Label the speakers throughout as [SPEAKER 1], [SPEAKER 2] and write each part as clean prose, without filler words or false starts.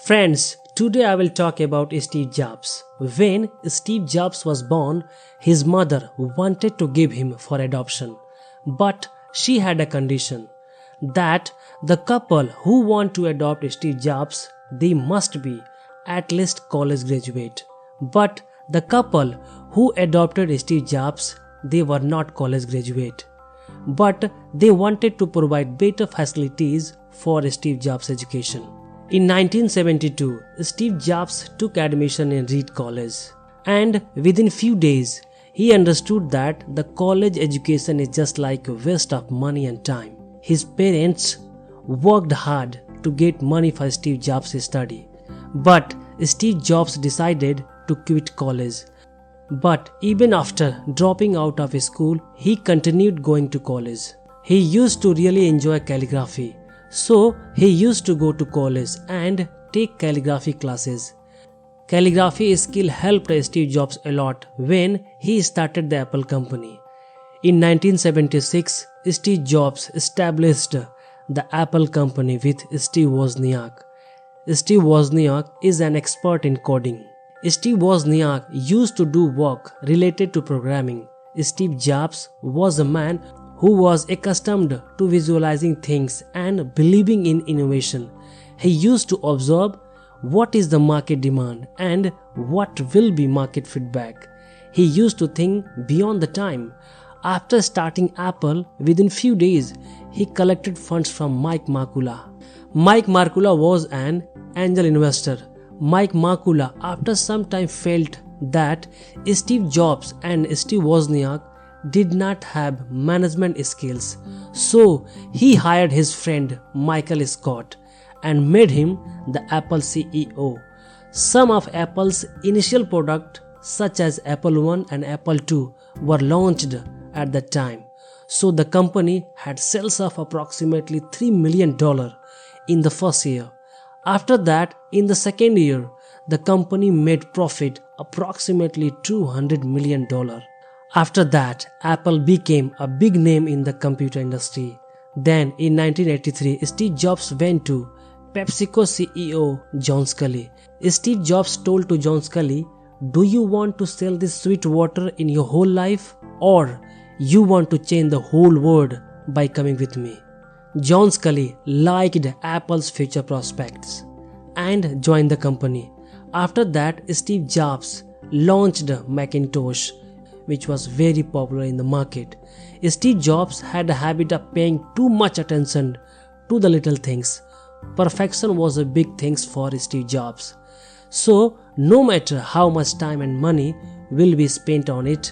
[SPEAKER 1] Friends, today I will talk about Steve Jobs. When Steve Jobs was born, his mother wanted to give him for adoption. But she had a condition that the couple who want to adopt Steve Jobs, they must be at least college graduate. But the couple who adopted Steve Jobs, they were not college graduate. But they wanted to provide better facilities for Steve Jobs' education. In 1972, Steve Jobs took admission in Reed College, and within few days, he understood that the college education is just like a waste of money and time. His parents worked hard to get money for Steve Jobs' study, but Steve Jobs decided to quit college. But even after dropping out of school, he continued going to college. He used to really enjoy calligraphy. So he used to go to college and take calligraphy classes. Calligraphy skill helped Steve Jobs a lot when he started the Apple company. In 1976, Steve Jobs established the Apple company with Steve Wozniak. Steve Wozniak is an expert in coding. Steve Wozniak used to do work related to programming. Steve Jobs was a man who was accustomed to visualizing things and believing in innovation. He used to observe what is the market demand and what will be market feedback. He used to think beyond the time. After starting Apple, within few days, he collected funds from Mike Markula. Mike Markula was an angel investor. Mike Markula, after some time, felt that Steve Jobs and Steve Wozniak did not have management skills, so he hired his friend Michael Scott and made him the Apple CEO. Some of Apple's initial products such as Apple I and Apple II were launched at that time, so the company had sales of approximately $3 million in the first year. After that, in the second year, the company made profit approximately $200 million. After that, Apple became a big name in the computer industry. Then, in 1983, Steve Jobs went to PepsiCo CEO John Sculley. Steve Jobs told to John Sculley, "Do you want to sell this sweet water in your whole life, or you want to change the whole world by coming with me?" John Sculley liked Apple's future prospects and joined the company. After that, Steve Jobs launched Macintosh, which was very popular in the market. Steve Jobs had a habit of paying too much attention to the little things. Perfection was a big thing for Steve Jobs. So, no matter how much time and money will be spent on it,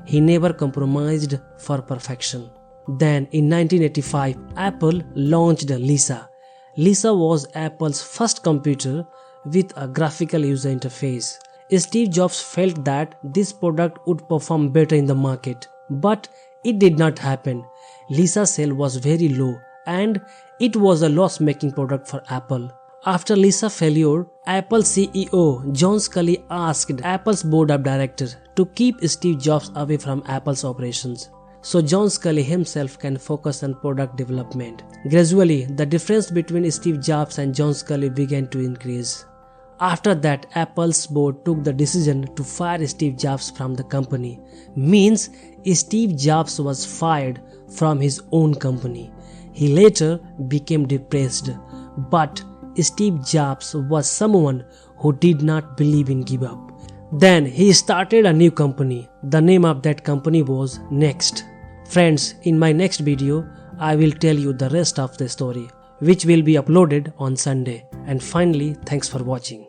[SPEAKER 1] he never compromised for perfection. Then, in 1985, Apple launched Lisa. Lisa was Apple's first computer with a graphical user interface. Steve Jobs felt that this product would perform better in the market, but it did not happen. Lisa's sale was very low and it was a loss-making product for Apple. After Lisa's failure, Apple CEO John Sculley asked Apple's board of directors to keep Steve Jobs away from Apple's operations, so John Sculley himself can focus on product development. Gradually, the difference between Steve Jobs and John Sculley began to increase. After that, Apple's board took the decision to fire Steve Jobs from the company. Means Steve Jobs was fired from his own company. He later became depressed, but Steve Jobs was someone who did not believe in give up. Then he started a new company. The name of that company was Next. Friends, in my next video, I will tell you the rest of the story, which will be uploaded on Sunday. And finally, thanks for watching.